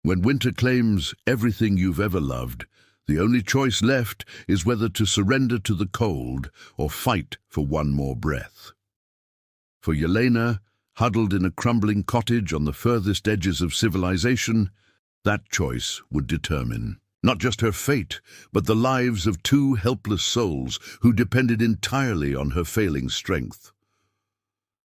When winter claims everything you've ever loved, the only choice left is whether to surrender to the cold or fight for one more breath. For Yelena, huddled in a crumbling cottage on the furthest edges of civilization, that choice would determine not just her fate, but the lives of two helpless souls who depended entirely on her failing strength.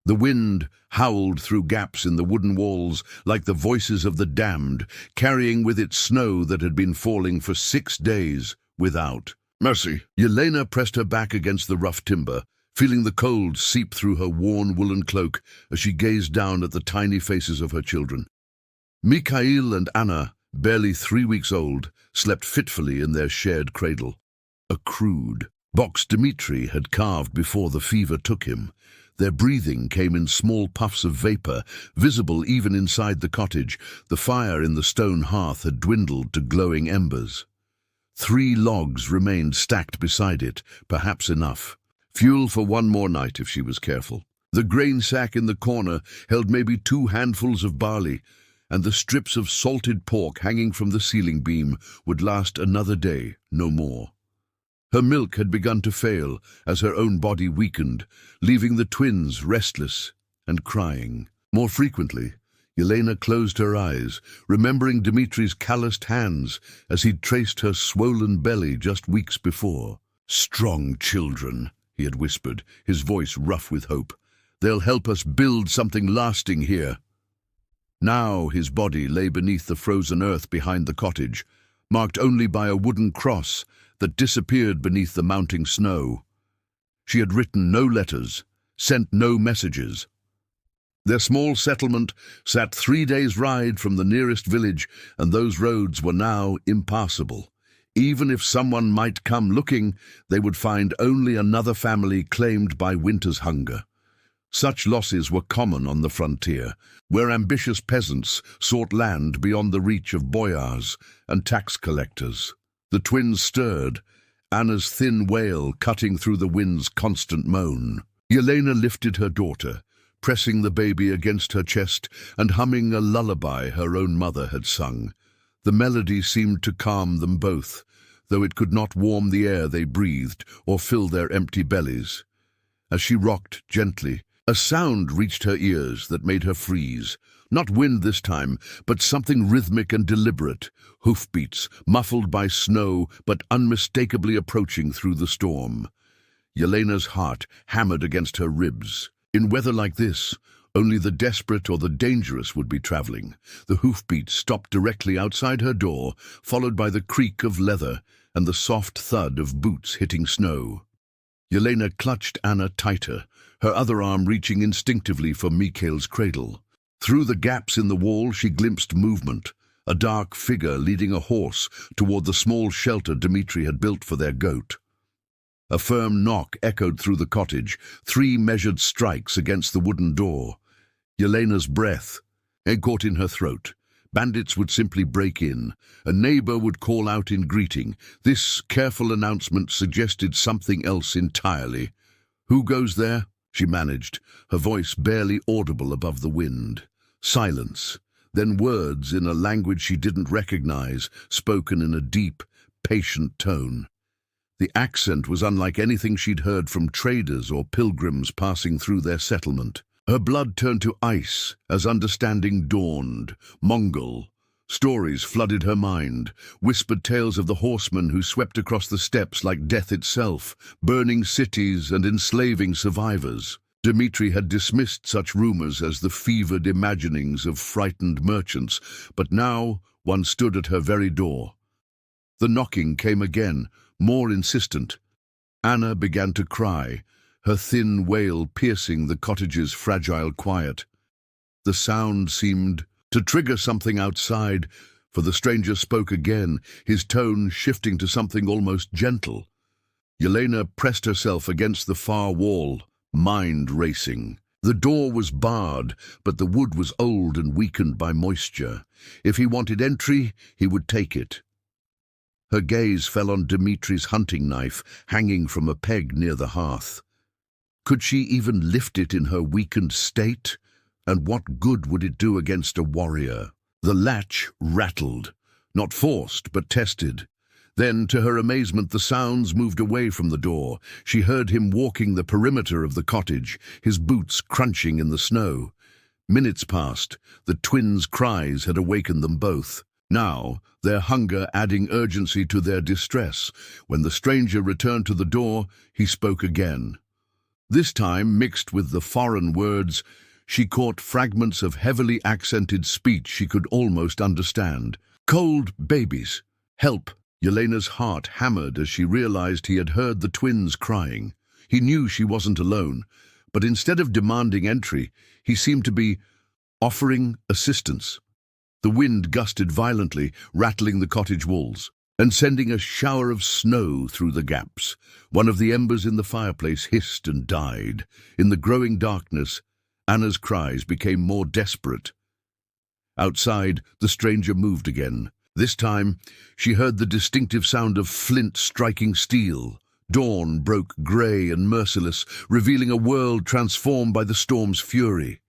The wind howled through gaps in the wooden walls like the voices of the damned, carrying with it snow that had been falling for 6 days without mercy. Yelena pressed her back against the rough timber, feeling the cold seep through her worn woolen cloak as she gazed down at the tiny faces of her children. Mikhail and Anna, barely 3 weeks old, slept fitfully in their shared cradle. A crude box Dmitri had carved before the fever took him. Their breathing came in small puffs of vapor, visible even inside the cottage. The fire in the stone hearth had dwindled to glowing embers. 3 logs remained stacked beside it, perhaps enough. Fuel for one more night if she was careful. The grain sack in the corner held maybe 2 handfuls of barley, and the strips of salted pork hanging from the ceiling beam would last another day, no more. Her milk had begun to fail as her own body weakened, leaving the twins restless and crying. More frequently, Yelena closed her eyes, remembering Dmitri's calloused hands as he'd traced her swollen belly just weeks before. "Strong children," he had whispered, his voice rough with hope. "They'll help us build something lasting here." Now his body lay beneath the frozen earth behind the cottage, marked only by a wooden cross that disappeared beneath the mounting snow. She had written no letters, sent no messages. Their small settlement sat 3 days' ride from the nearest village, and those roads were now impassable. Even if someone might come looking, they would find only another family claimed by winter's hunger. Such losses were common on the frontier, where ambitious peasants sought land beyond the reach of boyars and tax collectors. The twins stirred, Anna's thin wail cutting through the wind's constant moan. Yelena lifted her daughter, pressing the baby against her chest and humming a lullaby her own mother had sung. The melody seemed to calm them both, though it could not warm the air they breathed or fill their empty bellies. As she rocked gently, a sound reached her ears that made her freeze. Not wind this time, but something rhythmic and deliberate, hoofbeats, muffled by snow but unmistakably approaching through the storm. Yelena's heart hammered against her ribs. In weather like this, only the desperate or the dangerous would be traveling. The hoofbeats stopped directly outside her door, followed by the creak of leather and the soft thud of boots hitting snow. Yelena clutched Anna tighter, her other arm reaching instinctively for Mikhail's cradle. Through the gaps in the wall she glimpsed movement, a dark figure leading a horse toward the small shelter Dmitri had built for their goat. A firm knock echoed through the cottage, 3 measured strikes against the wooden door. Yelena's breath caught in her throat. Bandits would simply break in. A neighbor would call out in greeting. This careful announcement suggested something else entirely. "Who goes there?" she managed, her voice barely audible above the wind. Silence, then words in a language she didn't recognize, spoken in a deep, patient tone. The accent was unlike anything she'd heard from traders or pilgrims passing through their settlement. Her blood turned to ice as understanding dawned. Mongol. Stories flooded her mind, whispered tales of the horsemen who swept across the steppes like death itself, burning cities and enslaving survivors. Dmitri had dismissed such rumors as the fevered imaginings of frightened merchants, but now one stood at her very door. The knocking came again, more insistent. Anna began to cry, her thin wail piercing the cottage's fragile quiet. The sound seemed to trigger something outside, for the stranger spoke again, his tone shifting to something almost gentle. Yelena pressed herself against the far wall, mind racing. The door was barred, but the wood was old and weakened by moisture. If he wanted entry, he would take it. Her gaze fell on Dmitri's hunting knife, hanging from a peg near the hearth. Could she even lift it in her weakened state? And what good would it do against a warrior? The latch rattled, not forced, but tested. Then, to her amazement, the sounds moved away from the door. She heard him walking the perimeter of the cottage, his boots crunching in the snow. Minutes passed. The twins' cries had awakened them both. Now, their hunger adding urgency to their distress. When the stranger returned to the door, he spoke again. This time, mixed with the foreign words, she caught fragments of heavily accented speech she could almost understand. "Cold babies. Help." Yelena's heart hammered as she realized he had heard the twins crying. He knew she wasn't alone, but instead of demanding entry, he seemed to be offering assistance. The wind gusted violently, rattling the cottage walls and sending a shower of snow through the gaps. One of the embers in the fireplace hissed and died. In the growing darkness, Anna's cries became more desperate. Outside, the stranger moved again. This time, she heard the distinctive sound of flint striking steel. Dawn broke grey and merciless, revealing a world transformed by the storm's fury.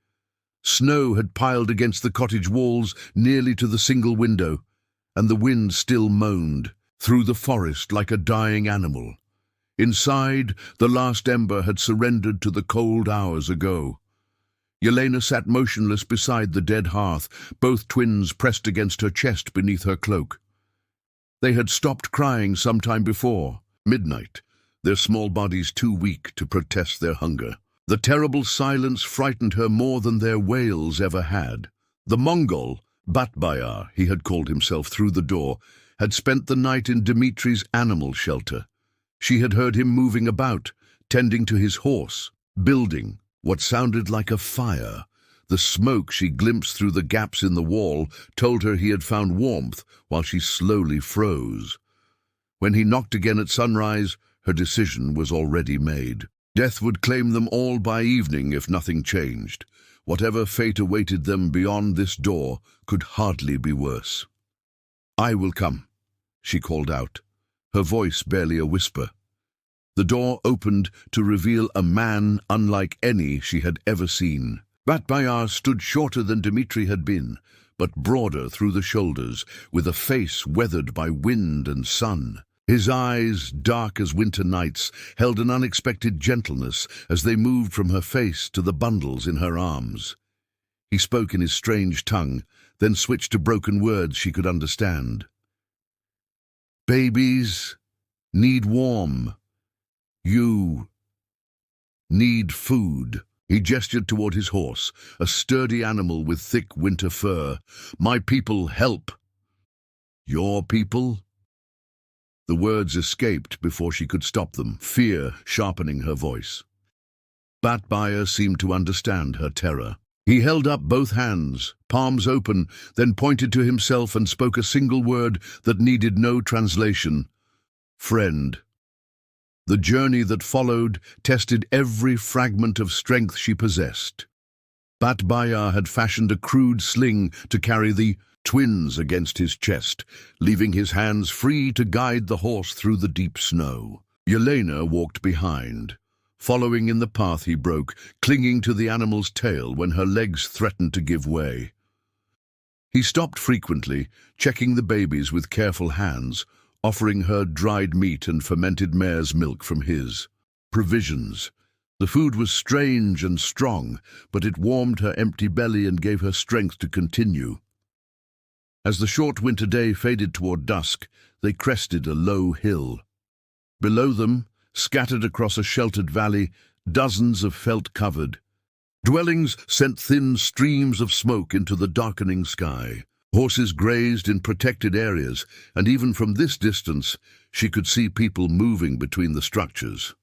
Snow had piled against the cottage walls nearly to the single window, and the wind still moaned through the forest like a dying animal. Inside, the last ember had surrendered to the cold hours ago. Yelena sat motionless beside the dead hearth, both twins pressed against her chest beneath her cloak. They had stopped crying some time before, midnight, their small bodies too weak to protest their hunger. The terrible silence frightened her more than their wails ever had. The Mongol, Batbayar, he had called himself through the door, had spent the night in Dmitri's animal shelter. She had heard him moving about, tending to his horse, building what sounded like a fire. The smoke she glimpsed through the gaps in the wall told her he had found warmth while she slowly froze. When he knocked again at sunrise, her decision was already made. Death would claim them all by evening if nothing changed. Whatever fate awaited them beyond this door could hardly be worse. "I will come," she called out, her voice barely a whisper. The door opened to reveal a man unlike any she had ever seen. Batbayar stood shorter than Dmitri had been, but broader through the shoulders, with a face weathered by wind and sun. His eyes, dark as winter nights, held an unexpected gentleness as they moved from her face to the bundles in her arms. He spoke in his strange tongue, then switched to broken words she could understand. "Babies need warm. You need food." He gestured toward his horse, a sturdy animal with thick winter fur. "My people help." "Your people?" The words escaped before she could stop them, fear sharpening her voice. Batbayar seemed to understand her terror. He held up both hands, palms open, then pointed to himself and spoke a single word that needed no translation. "Friend." The journey that followed tested every fragment of strength she possessed. Batbayar had fashioned a crude sling to carry the twins against his chest, leaving his hands free to guide the horse through the deep snow. Yelena walked behind, following in the path he broke, clinging to the animal's tail when her legs threatened to give way. He stopped frequently, checking the babies with careful hands, offering her dried meat and fermented mare's milk from his provisions. The food was strange and strong, but it warmed her empty belly and gave her strength to continue. As the short winter day faded toward dusk, they crested a low hill. Below them, scattered across a sheltered valley, dozens of felt-covered dwellings sent thin streams of smoke into the darkening sky. Horses grazed in protected areas, and even from this distance, she could see people moving between the structures.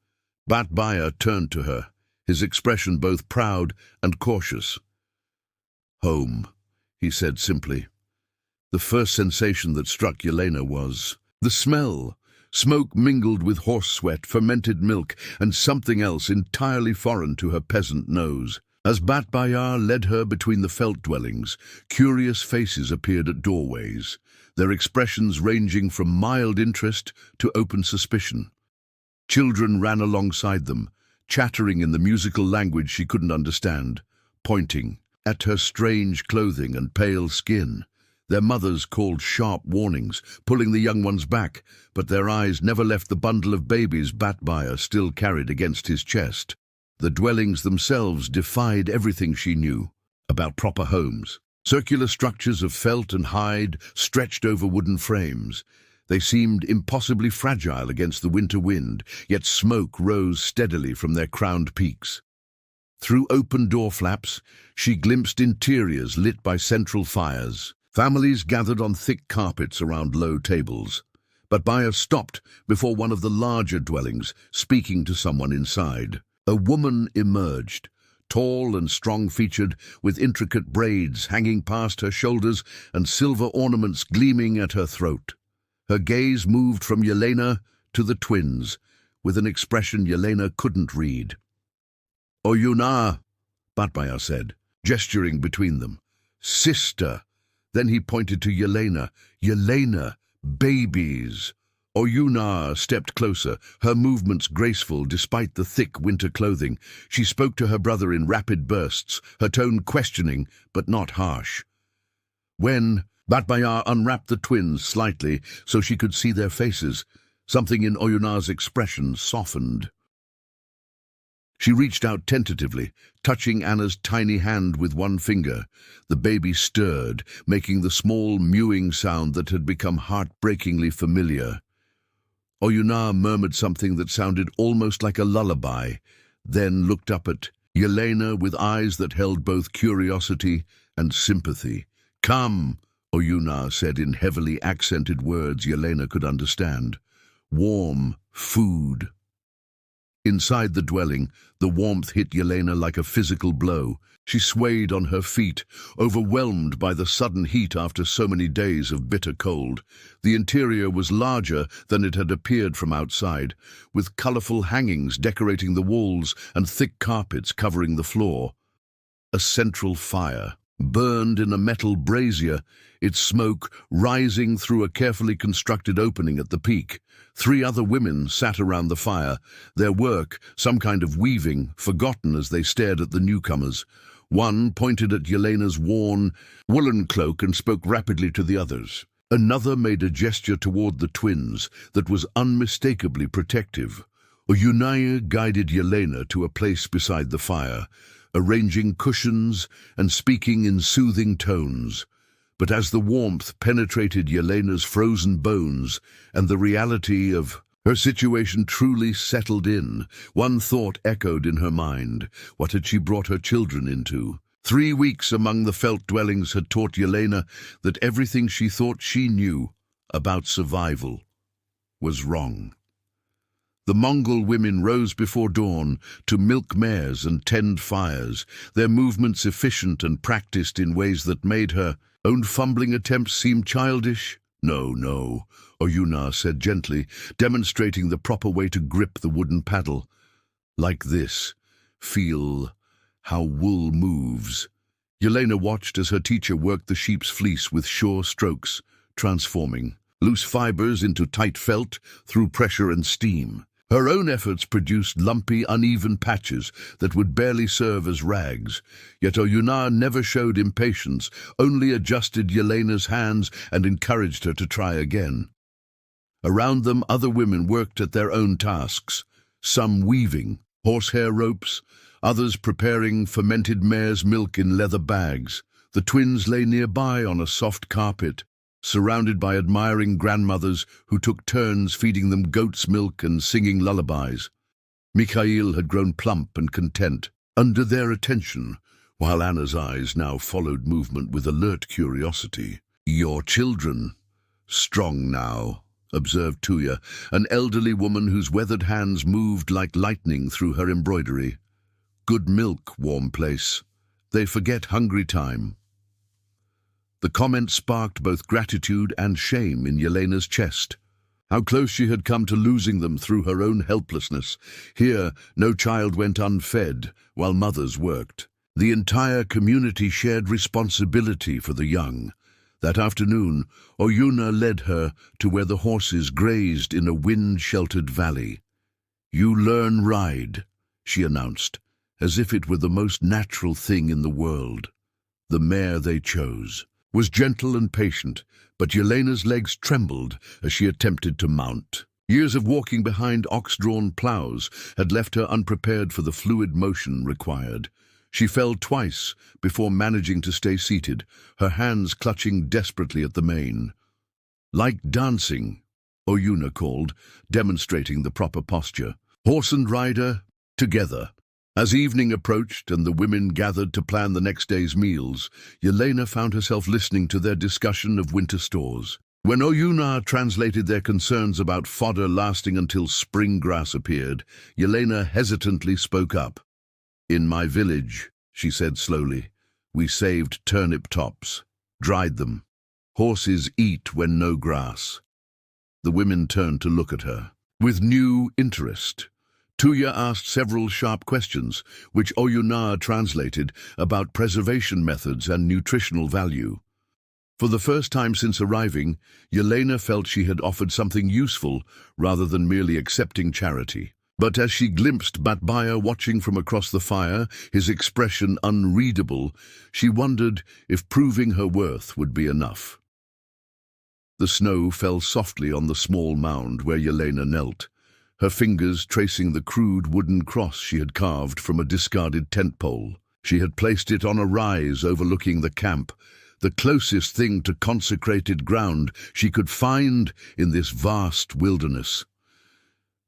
Batbayar turned to her, his expression both proud and cautious. "Home," he said simply. The first sensation that struck Yelena was the smell. Smoke mingled with horse sweat, fermented milk, and something else entirely foreign to her peasant nose. As Batbayar led her between the felt dwellings, curious faces appeared at doorways, their expressions ranging from mild interest to open suspicion. Children ran alongside them, chattering in the musical language she couldn't understand, pointing at her strange clothing and pale skin. Their mothers called sharp warnings, pulling the young ones back, but their eyes never left the bundle of babies Batbaya still carried against his chest. The dwellings themselves defied everything she knew about proper homes. Circular structures of felt and hide stretched over wooden frames. They seemed impossibly fragile against the winter wind, yet smoke rose steadily from their crowned peaks. Through open door flaps, she glimpsed interiors lit by central fires. Families gathered on thick carpets around low tables. But Baya stopped before one of the larger dwellings, speaking to someone inside. A woman emerged, tall and strong-featured, with intricate braids hanging past her shoulders and silver ornaments gleaming at her throat. Her gaze moved from Yelena to the twins, with an expression Yelena couldn't read. "Oyuna," Batbaya said, gesturing between them. "Sister." Then he pointed to Yelena. "Yelena, babies." Oyuna stepped closer, her movements graceful despite the thick winter clothing. She spoke to her brother in rapid bursts, her tone questioning but not harsh. When Batbaya unwrapped the twins slightly so she could see their faces, something in Oyuna's expression softened. She reached out tentatively, touching Anna's tiny hand with one finger. The baby stirred, making the small mewing sound that had become heartbreakingly familiar. Oyuna murmured something that sounded almost like a lullaby, then looked up at Yelena with eyes that held both curiosity and sympathy. "Come," Oyuna said in heavily accented words Yelena could understand. "Warm food." Inside the dwelling, the warmth hit Yelena like a physical blow. She swayed on her feet, overwhelmed by the sudden heat after so many days of bitter cold. The interior was larger than it had appeared from outside, with colorful hangings decorating the walls and thick carpets covering the floor. A central fire burned in a metal brazier, its smoke rising through a carefully constructed opening at the peak. 3 other women sat around the fire, their work, some kind of weaving, forgotten as they stared at the newcomers. One pointed at Yelena's worn woolen cloak and spoke rapidly to the others. Another made a gesture toward the twins that was unmistakably protective. Oyuna guided Yelena to a place beside the fire, arranging cushions and speaking in soothing tones. But as the warmth penetrated Yelena's frozen bones and the reality of her situation truly settled in, one thought echoed in her mind. What had she brought her children into? 3 weeks among the felt dwellings had taught Yelena that everything she thought she knew about survival was wrong. The Mongol women rose before dawn to milk mares and tend fires, their movements efficient and practiced in ways that made her own fumbling attempts seem childish. "No," Oyuna said gently, demonstrating the proper way to grip the wooden paddle. "Like this. Feel how wool moves." Yelena watched as her teacher worked the sheep's fleece with sure strokes, transforming loose fibers into tight felt through pressure and steam. Her own efforts produced lumpy, uneven patches that would barely serve as rags. Yet Oyuna never showed impatience, only adjusted Yelena's hands and encouraged her to try again. Around them, other women worked at their own tasks, some weaving horsehair ropes, others preparing fermented mare's milk in leather bags. The twins lay nearby on a soft carpet, surrounded by admiring grandmothers who took turns feeding them goat's milk and singing lullabies. Mikhail had grown plump and content under their attention, while Anna's eyes now followed movement with alert curiosity. "Your children, strong now," observed Tuya, an elderly woman whose weathered hands moved like lightning through her embroidery. "Good milk, warm place. They forget hungry time." The comment sparked both gratitude and shame in Yelena's chest. How close she had come to losing them through her own helplessness. Here, no child went unfed while mothers worked. The entire community shared responsibility for the young. That afternoon, Oyuna led her to where the horses grazed in a wind-sheltered valley. "You learn ride," she announced, as if it were the most natural thing in the world. The mare they chose was gentle and patient, but Yelena's legs trembled as she attempted to mount. Years of walking behind ox-drawn plows had left her unprepared for the fluid motion required. She fell twice before managing to stay seated, her hands clutching desperately at the mane. "Like dancing," Oyuna called, demonstrating the proper posture. Horse and rider, together. As evening approached and the women gathered to plan the next day's meals, Yelena found herself listening to their discussion of winter stores. When Oyuna translated their concerns about fodder lasting until spring grass appeared, Yelena hesitantly spoke up. "In my village," she said slowly, "we saved turnip tops, dried them. Horses eat when no grass." The women turned to look at her with new interest. Tuya asked several sharp questions, which Oyuna translated, about preservation methods and nutritional value. For the first time since arriving, Yelena felt she had offered something useful rather than merely accepting charity. But as she glimpsed Batbaya watching from across the fire, his expression unreadable, she wondered if proving her worth would be enough. The snow fell softly on the small mound where Yelena knelt, her fingers tracing the crude wooden cross she had carved from a discarded tent pole. She had placed it on a rise overlooking the camp, the closest thing to consecrated ground she could find in this vast wilderness.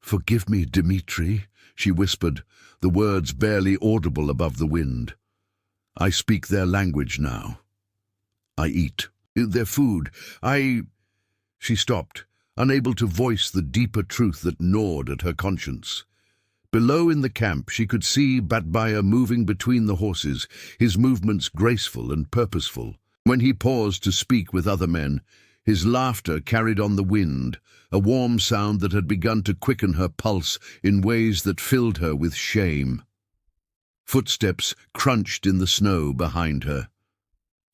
"Forgive me, Dmitri," she whispered, the words barely audible above the wind. "I speak their language now. I eat their food. She stopped, unable to voice the deeper truth that gnawed at her conscience. Below in the camp, she could see Batbaya moving between the horses, his movements graceful and purposeful. When he paused to speak with other men, his laughter carried on the wind, a warm sound that had begun to quicken her pulse in ways that filled her with shame. Footsteps crunched in the snow behind her.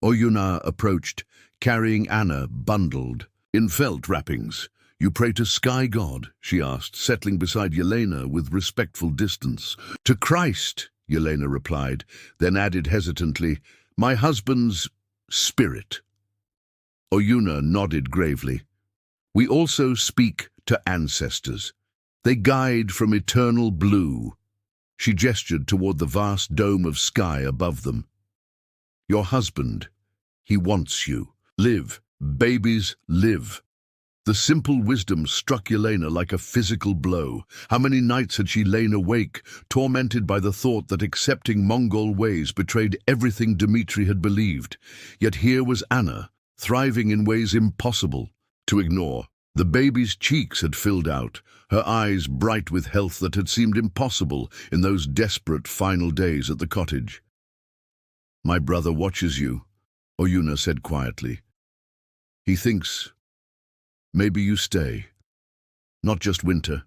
Oyuna approached, carrying Anna bundled in felt wrappings. "You pray to Sky God?" she asked, settling beside Yelena with respectful distance. "To Christ," Yelena replied, then added hesitantly, "My husband's spirit." Oyuna nodded gravely. "We also speak to ancestors. They guide from eternal blue." She gestured toward the vast dome of sky above them. "Your husband, he wants you. Live. Babies live." The simple wisdom struck Yelena like a physical blow. How many nights had she lain awake, tormented by the thought that accepting Mongol ways betrayed everything Dmitri had believed. Yet here was Anna, thriving in ways impossible to ignore. The baby's cheeks had filled out, her eyes bright with health that had seemed impossible in those desperate final days at the cottage. "My brother watches you," Oyuna said quietly. "He thinks maybe you stay. Not just winter."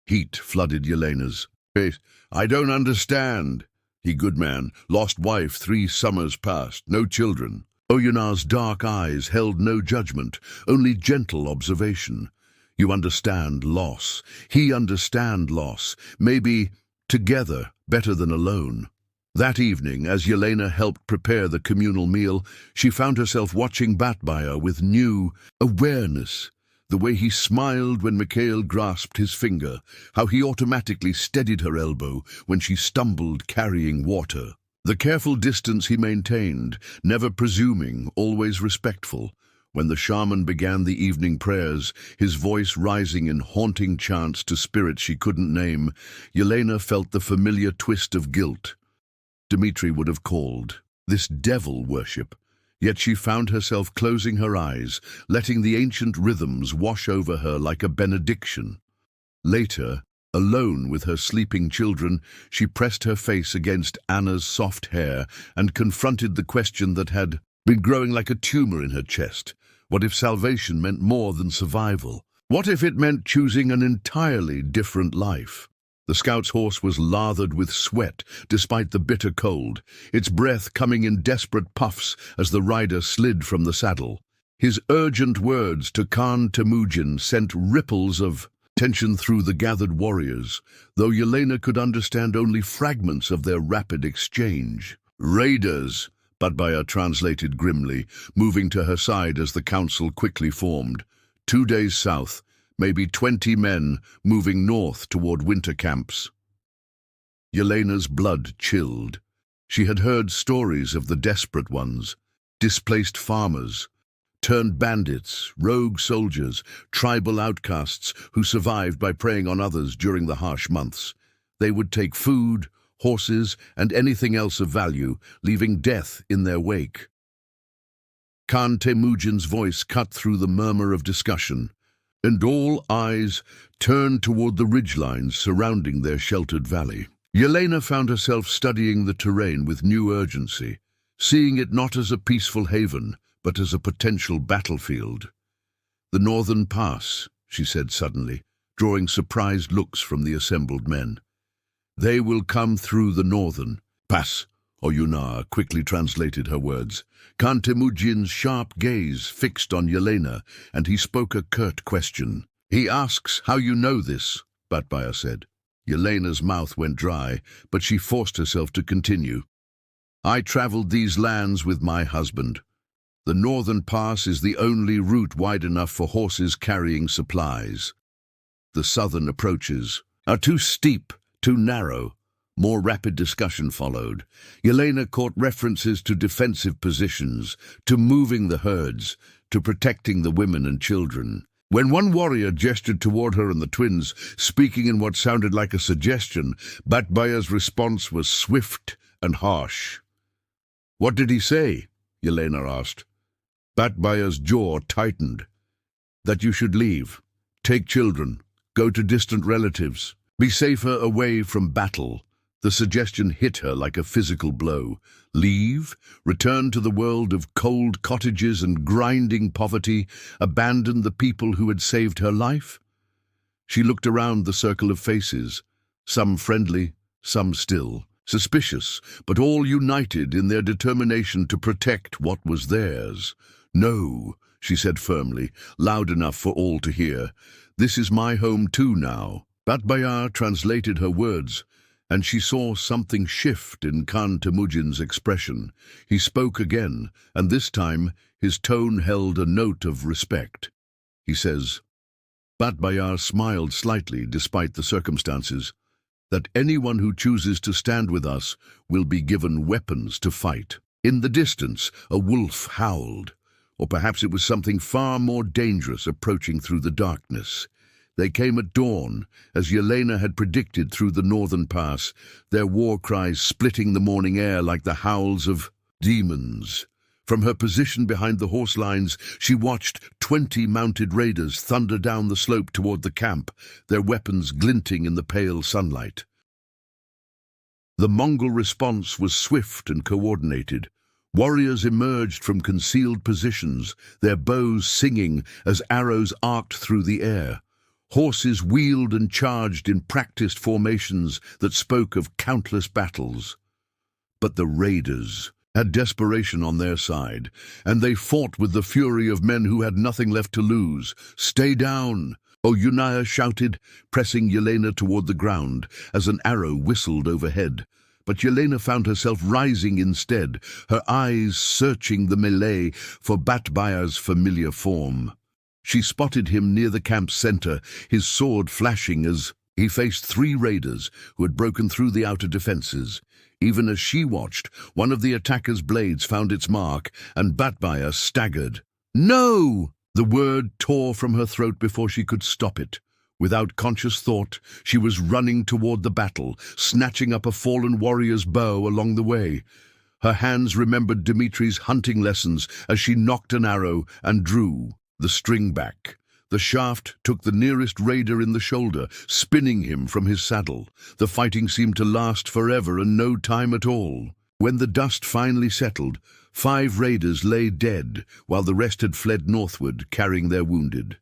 Heat flooded Yelena's face. "I don't understand." "He good man, lost wife 3 summers past, no children." Oyuna's dark eyes held no judgment, only gentle observation. "You understand loss. He understand loss. Maybe together better than alone." That evening, as Yelena helped prepare the communal meal, she found herself watching Batbaya with new awareness. The way he smiled when Mikhail grasped his finger, how he automatically steadied her elbow when she stumbled carrying water. The careful distance he maintained, never presuming, always respectful. When the shaman began the evening prayers, his voice rising in haunting chants to spirits she couldn't name, Yelena felt the familiar twist of guilt. Dmitri would have called this devil worship, yet she found herself closing her eyes, letting the ancient rhythms wash over her like a benediction. Later, alone with her sleeping children, she pressed her face against Anna's soft hair and confronted the question that had been growing like a tumor in her chest. What if salvation meant more than survival? What if it meant choosing an entirely different life? The scout's horse was lathered with sweat despite the bitter cold, its breath coming in desperate puffs as the rider slid from the saddle. His urgent words to Khan Temujin sent ripples of tension through the gathered warriors, though Yelena could understand only fragments of their rapid exchange. "Raiders," Budbaya translated grimly, moving to her side as the council quickly formed. 2 days south, maybe 20 men moving north toward winter camps. Yelena's blood chilled. She had heard stories of the desperate ones, displaced farmers, turned bandits, rogue soldiers, tribal outcasts who survived by preying on others during the harsh months. They would take food, horses, and anything else of value, leaving death in their wake. Khan Temujin's voice cut through the murmur of discussion, and all eyes turned toward the ridgelines surrounding their sheltered valley. Yelena found herself studying the terrain with new urgency, seeing it not as a peaceful haven, but as a potential battlefield. "The northern pass," she said suddenly, drawing surprised looks from the assembled men. "They will come through the northern pass," Oyunar quickly translated her words. Khan Temujin's sharp gaze fixed on Yelena, and he spoke a curt question. "He asks how you know this," Budbaya said. Yelena's mouth went dry, but she forced herself to continue. "I traveled these lands with my husband. The northern pass is the only route wide enough for horses carrying supplies. The southern approaches are too steep, too narrow." More rapid discussion followed. Yelena caught references to defensive positions, to moving the herds, to protecting the women and children. When one warrior gestured toward her and the twins, speaking in what sounded like a suggestion, Budbaya's response was swift and harsh. "What did he say?" Yelena asked. Budbaya's jaw tightened. "That you should leave, take children, go to distant relatives, be safer away from battle." The suggestion hit her like a physical blow. Leave, return to the world of cold cottages and grinding poverty, abandon the people who had saved her life? She looked around the circle of faces, some friendly, some still, suspicious, but all united in their determination to protect what was theirs. "No," she said firmly, loud enough for all to hear. "This is my home too now." Budbaya translated her words, and she saw something shift in Khan Temujin's expression. He spoke again, and this time his tone held a note of respect. He says, Budbaya smiled slightly despite the circumstances, "that anyone who chooses to stand with us will be given weapons to fight." In the distance, a wolf howled, or perhaps it was something far more dangerous approaching through the darkness. They came at dawn, as Yelena had predicted through the northern pass, their war cries splitting the morning air like the howls of demons. From her position behind the horse lines, she watched 20 mounted raiders thunder down the slope toward the camp, their weapons glinting in the pale sunlight. The Mongol response was swift and coordinated. Warriors emerged from concealed positions, their bows singing as arrows arced through the air. Horses wheeled and charged in practiced formations that spoke of countless battles. But the raiders had desperation on their side, and they fought with the fury of men who had nothing left to lose. "Stay down!" Oyunar shouted, pressing Yelena toward the ground as an arrow whistled overhead. But Yelena found herself rising instead, her eyes searching the melee for Budbaya's familiar form. She spotted him near the camp's center, his sword flashing as he faced 3 raiders who had broken through the outer defenses. Even as she watched, one of the attacker's blades found its mark, and Budbaya staggered. "No!" The word tore from her throat before she could stop it. Without conscious thought, she was running toward the battle, snatching up a fallen warrior's bow along the way. Her hands remembered Dimitri's hunting lessons as she nocked an arrow and drew the string back. The shaft took the nearest raider in the shoulder, spinning him from his saddle. The fighting seemed to last forever and no time at all. When the dust finally settled, 5 raiders lay dead, while the rest had fled northward, carrying their wounded.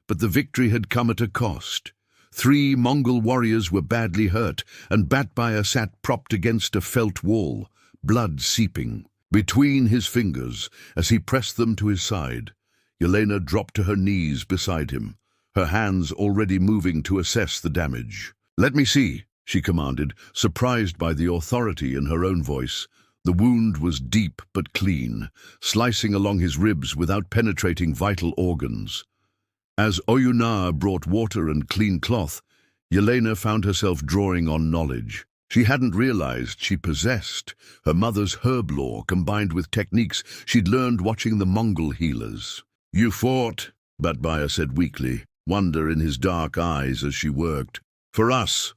But the victory had come at a cost. 3 Mongol warriors were badly hurt, and Budbaya sat propped against a felt wall, blood seeping between his fingers as he pressed them to his side. Yelena dropped to her knees beside him, her hands already moving to assess the damage. "Let me see," she commanded, surprised by the authority in her own voice. The wound was deep but clean, slicing along his ribs without penetrating vital organs. As Oyunar brought water and clean cloth, Yelena found herself drawing on knowledge. She hadn't realized she possessed her mother's herb lore combined with techniques she'd learned watching the Mongol healers. "You fought," Batbaya said weakly, wonder in his dark eyes as she worked. "For us."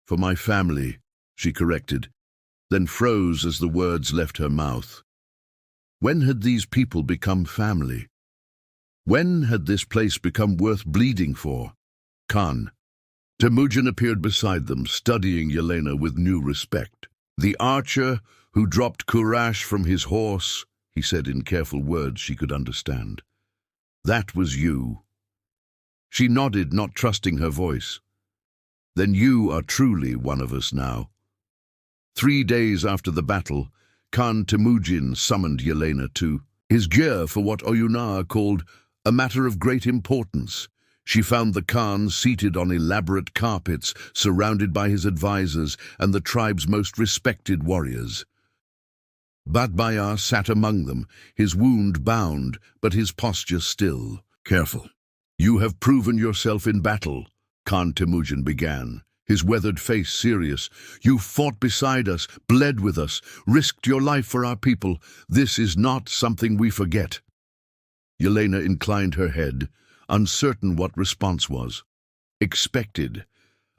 "For my family," she corrected, then froze as the words left her mouth. When had these people become family? When had this place become worth bleeding for? Khan. Temujin appeared beside them, studying Yelena with new respect. "The archer who dropped Kurash from his horse," he said in careful words she could understand. "That was you." She nodded, not trusting her voice. "Then you are truly one of us now." 3 days after the battle, Khan Temujin summoned Yelena to his gyr for what Oyunar called a matter of great importance. She found the Khan seated on elaborate carpets, surrounded by his advisors and the tribe's most respected warriors. Batbaya sat among them, his wound bound, but his posture still. "Careful. You have proven yourself in battle," Khan Temujin began, his weathered face serious. "You fought beside us, bled with us, risked your life for our people. This is not something we forget." Yelena inclined her head, uncertain what response was. Expected.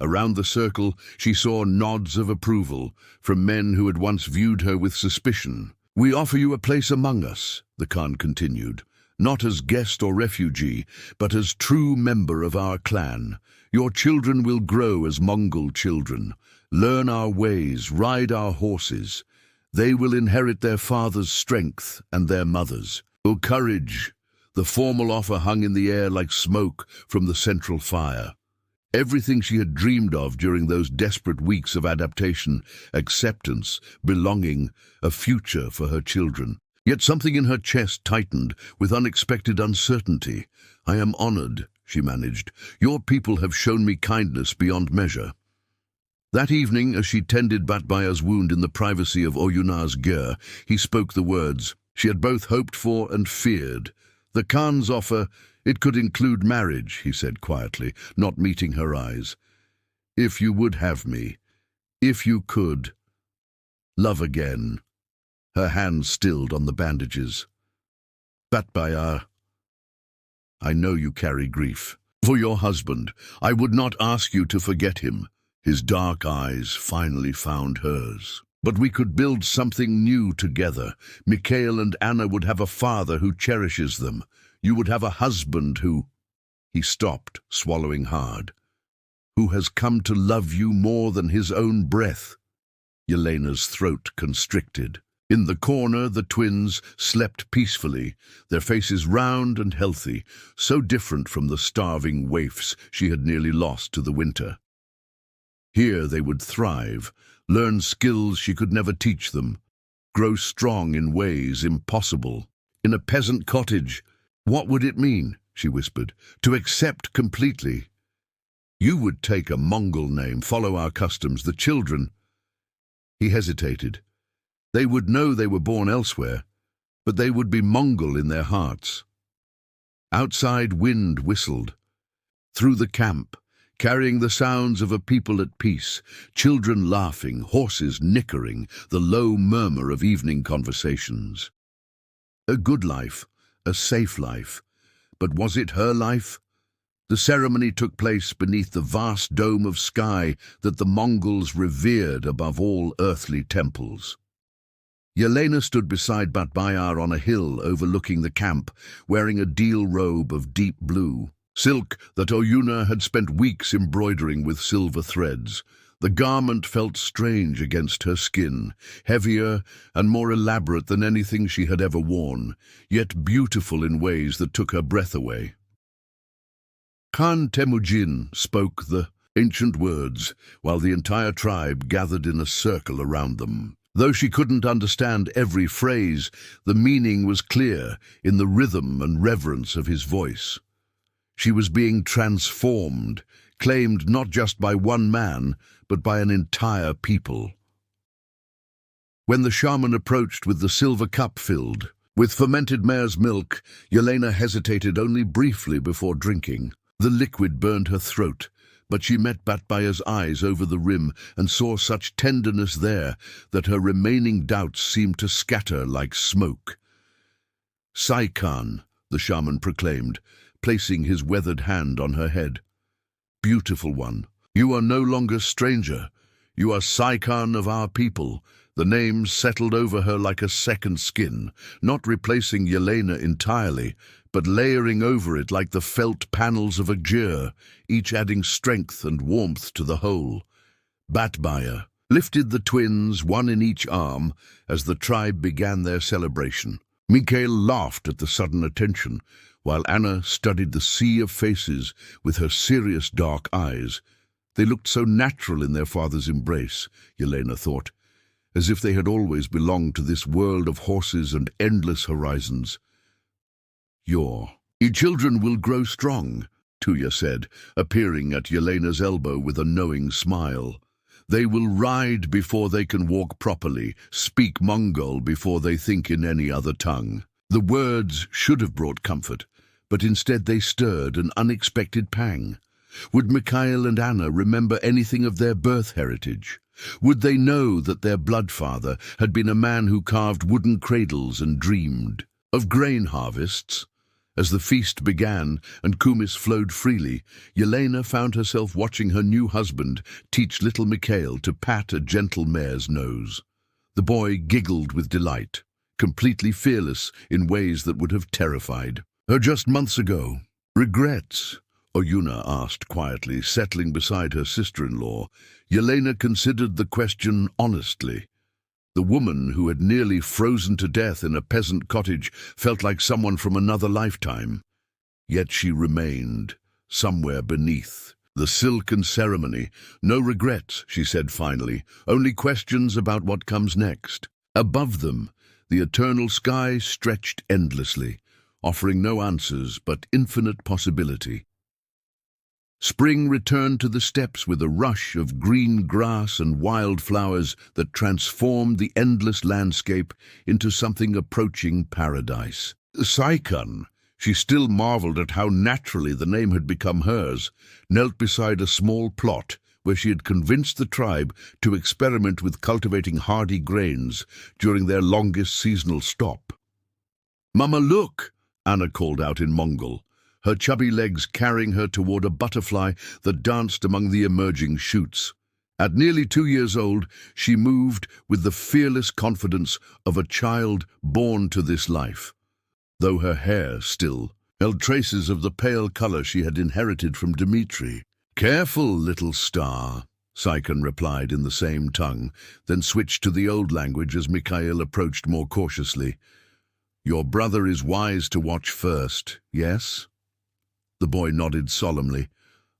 Around the circle, she saw nods of approval from men who had once viewed her with suspicion. "We offer you a place among us," the Khan continued, "not as guest or refugee, but as true member of our clan. Your children will grow as Mongol children, learn our ways, ride our horses. They will inherit their father's strength and their mother's. Oh, courage!" The formal offer hung in the air like smoke from the central fire. Everything she had dreamed of during those desperate weeks of adaptation, acceptance, belonging, a future for her children. Yet something in her chest tightened with unexpected uncertainty. "I am honored," she managed. "Your people have shown me kindness beyond measure." That evening, as she tended Batbaya's wound in the privacy of Oyunar's gyr, he spoke the words she had both hoped for and feared. "The Khan's offer, it could include marriage," he said quietly, not meeting her eyes. "If you would have me, if you could, love again." Her hands stilled on the bandages. "Batbaya, I know you carry grief. For your husband, I would not ask you to forget him." His dark eyes finally found hers. "But we could build something new together. Mikhail and Anna would have a father who cherishes them. You would have a husband who—" He stopped, swallowing hard. "Who has come to love you more than his own breath." Yelena's throat constricted. In the corner, the twins slept peacefully, their faces round and healthy, so different from the starving waifs she had nearly lost to the winter. Here they would thrive, learn skills she could never teach them, grow strong in ways impossible. In a peasant cottage, what would it mean, she whispered, to accept completely? "You would take a Mongol name, follow our customs, the children—" He hesitated. "They would know they were born elsewhere, but they would be Mongol in their hearts." Outside, wind whistled. Through the camp, carrying the sounds of a people at peace, children laughing, horses nickering, the low murmur of evening conversations. A good life, a safe life. But was it her life? The ceremony took place beneath the vast dome of sky that the Mongols revered above all earthly temples. Yelena stood beside Batbayar on a hill overlooking the camp, wearing a deal robe of deep blue, silk that Oyuna had spent weeks embroidering with silver threads. The garment felt strange against her skin, heavier and more elaborate than anything she had ever worn, yet beautiful in ways that took her breath away. Khan Temujin spoke the ancient words, while the entire tribe gathered in a circle around them. Though she couldn't understand every phrase, the meaning was clear in the rhythm and reverence of his voice. She was being transformed, claimed not just by one man, but by an entire people. When the shaman approached with the silver cup filled with fermented mare's milk, Yelena hesitated only briefly before drinking. The liquid burned her throat, but she met Batbaya's eyes over the rim and saw such tenderness there that her remaining doubts seemed to scatter like smoke. "Saikan," the shaman proclaimed, placing his weathered hand on her head. "Beautiful one, you are no longer stranger. You are Saikan of our people." The name settled over her like a second skin, not replacing Yelena entirely, but layering over it like the felt panels of a gyre, each adding strength and warmth to the whole. Batbaya lifted the twins, one in each arm, as the tribe began their celebration. Mikhail laughed at the sudden attention, while Anna studied the sea of faces with her serious dark eyes. They looked so natural in their father's embrace, Yelena thought, as if they had always belonged to this world of horses and endless horizons. "Your children will grow strong," Tuya said, appearing at Yelena's elbow with a knowing smile. "They will ride before they can walk properly, speak Mongol before they think in any other tongue." The words should have brought comfort, but instead they stirred an unexpected pang. Would Mikhail and Anna remember anything of their birth heritage? Would they know that their bloodfather had been a man who carved wooden cradles and dreamed of grain harvests? As the feast began and kumis flowed freely, Yelena found herself watching her new husband teach little Mikhail to pat a gentle mare's nose. The boy giggled with delight, completely fearless in ways that would have terrified her just months ago. "Regrets?" Oyuna asked quietly, settling beside her sister-in-law. Yelena considered the question honestly. The woman who had nearly frozen to death in a peasant cottage felt like someone from another lifetime. Yet she remained, somewhere beneath the silken ceremony. "No regrets," she said finally, "only questions about what comes next." Above them, the eternal sky stretched endlessly, offering no answers but infinite possibility. Spring returned to the steppes with a rush of green grass and wildflowers that transformed the endless landscape into something approaching paradise. Saikan, she still marveled at how naturally the name had become hers, knelt beside a small plot where she had convinced the tribe to experiment with cultivating hardy grains during their longest seasonal stop. "Mama, look!" Anna called out in Mongol, her chubby legs carrying her toward a butterfly that danced among the emerging shoots. At nearly 2 years old, she moved with the fearless confidence of a child born to this life, though her hair still held traces of the pale color she had inherited from Dmitri. "Careful, little star," Saikan replied in the same tongue, then switched to the old language as Mikhail approached more cautiously. "Your brother is wise to watch first, yes?" The boy nodded solemnly,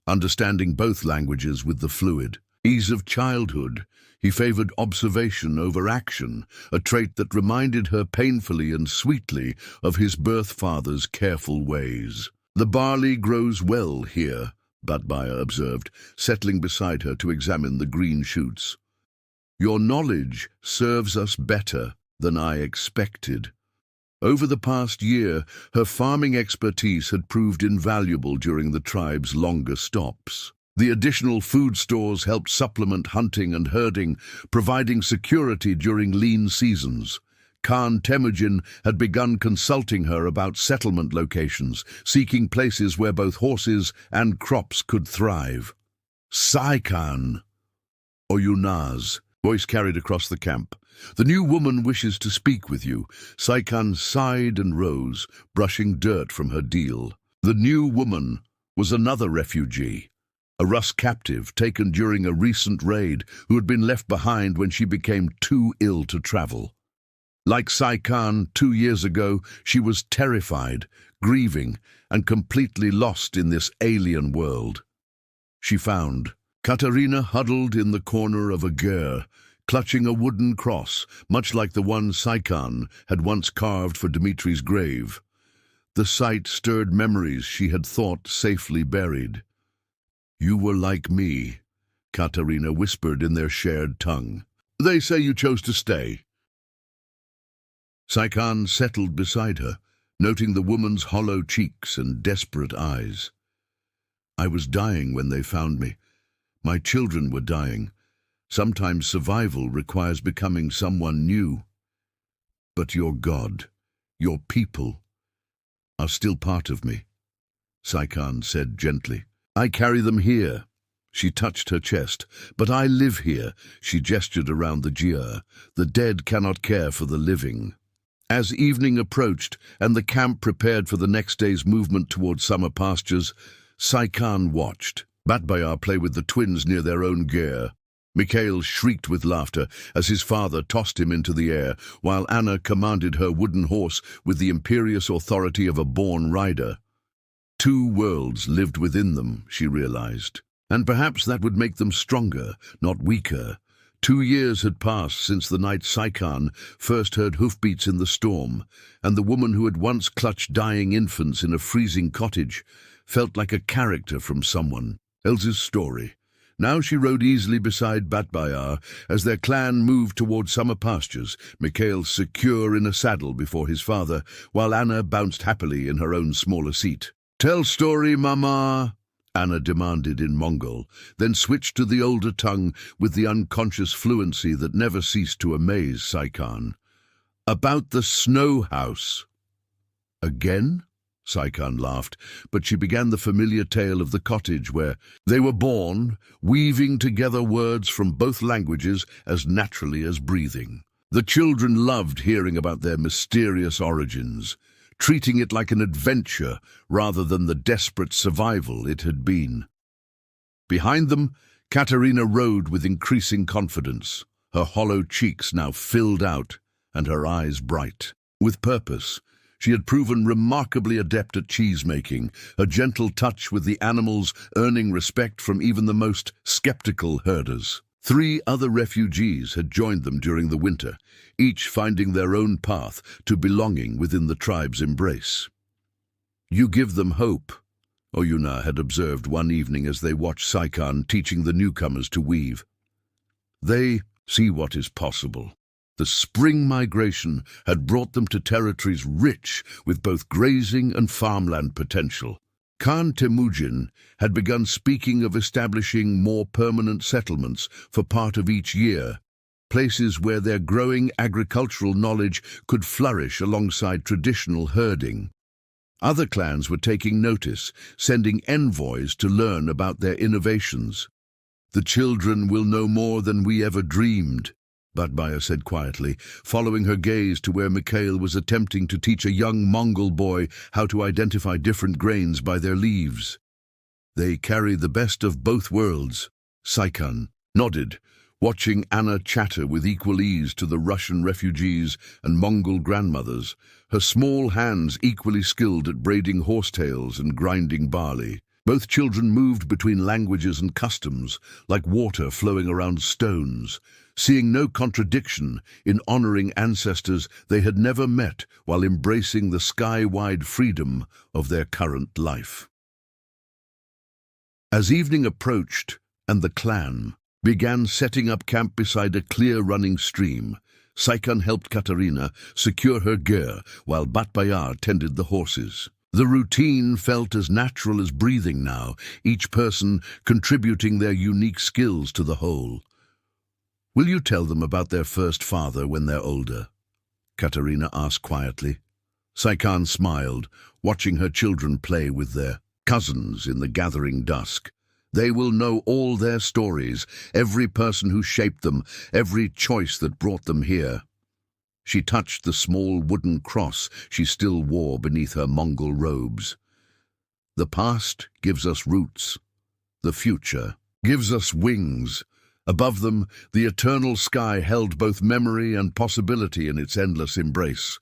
understanding both languages with the fluid ease of childhood. He favored observation over action, a trait that reminded her painfully and sweetly of his birth father's careful ways. "The barley grows well here," Batbaya observed, settling beside her to examine the green shoots. "Your knowledge serves us better than I expected." Over the past year, her farming expertise had proved invaluable during the tribe's longer stops. The additional food stores helped supplement hunting and herding, providing security during lean seasons. Khan Temujin had begun consulting her about settlement locations, seeking places where both horses and crops could thrive. "Saikan," Oyuna's voice carried across the camp. "The new woman wishes to speak with you." Saikan sighed and rose, brushing dirt from her deal. The new woman was another refugee, a Rus captive taken during a recent raid who had been left behind when she became too ill to travel. Like Saikan 2 years ago, she was terrified, grieving, and completely lost in this alien world. She found Katerina huddled in the corner of a ger, clutching a wooden cross, much like the one Saikan had once carved for Dmitri's grave. The sight stirred memories she had thought safely buried. "You were like me," Katerina whispered in their shared tongue. "They say you chose to stay," Saikan settled beside her, noting the woman's hollow cheeks and desperate eyes. I was dying when they found me. My children were dying. Sometimes survival requires becoming someone new. But your God, your people, are still part of me, Saikan said gently. I carry them here. She touched her chest. But I live here, she gestured around the gyre. The dead cannot care for the living. As evening approached and the camp prepared for the next day's movement toward summer pastures, Saikan watched Batbayar play with the twins near their own gyre. Mikhail shrieked with laughter as his father tossed him into the air, while Anna commanded her wooden horse with the imperious authority of a born rider. Two worlds lived within them, she realized, and perhaps that would make them stronger, not weaker. 2 years had passed since the night Saikan first heard hoofbeats in the storm, and the woman who had once clutched dying infants in a freezing cottage felt like a character from someone else's story. Now she rode easily beside Batbayar as their clan moved toward summer pastures, Mikhail secure in a saddle before his father, while Anna bounced happily in her own smaller seat. "Tell story, Mama," Anna demanded in Mongol, then switched to the older tongue with the unconscious fluency that never ceased to amaze Saikan. "About the snow house." "Again?" Saikan laughed, but she began the familiar tale of the cottage where they were born, weaving together words from both languages as naturally as breathing. The children loved hearing about their mysterious origins, treating it like an adventure rather than the desperate survival it had been. Behind them, Katerina rode with increasing confidence, her hollow cheeks now filled out and her eyes bright. With purpose, she had proven remarkably adept at cheese-making, a gentle touch with the animals earning respect from even the most skeptical herders. 3 other refugees had joined them during the winter, each finding their own path to belonging within the tribe's embrace. "You give them hope," Oyuna had observed one evening as they watched Saikan teaching the newcomers to weave. "They see what is possible." The spring migration had brought them to territories rich with both grazing and farmland potential. Khan Temujin had begun speaking of establishing more permanent settlements for part of each year, places where their growing agricultural knowledge could flourish alongside traditional herding. Other clans were taking notice, sending envoys to learn about their innovations. "The children will know more than we ever dreamed," Batbayar said quietly, following her gaze to where Mikhail was attempting to teach a young Mongol boy how to identify different grains by their leaves. "They carry the best of both worlds." Saikan nodded, watching Anna chatter with equal ease to the Russian refugees and Mongol grandmothers, her small hands equally skilled at braiding horsetails and grinding barley. Both children moved between languages and customs, like water flowing around stones, seeing no contradiction in honoring ancestors they had never met while embracing the sky-wide freedom of their current life. As evening approached and the clan began setting up camp beside a clear-running stream, Saikan helped Katerina secure her gear while Batbayar tended the horses. The routine felt as natural as breathing now, each person contributing their unique skills to the whole. "Will you tell them about their first father when they're older?" Katerina asked quietly. Saikan smiled, watching her children play with their cousins in the gathering dusk. They will know all their stories, every person who shaped them, every choice that brought them here. She touched the small wooden cross she still wore beneath her Mongol robes. "The past gives us roots. The future gives us wings." Above them, the eternal sky held both memory and possibility in its endless embrace.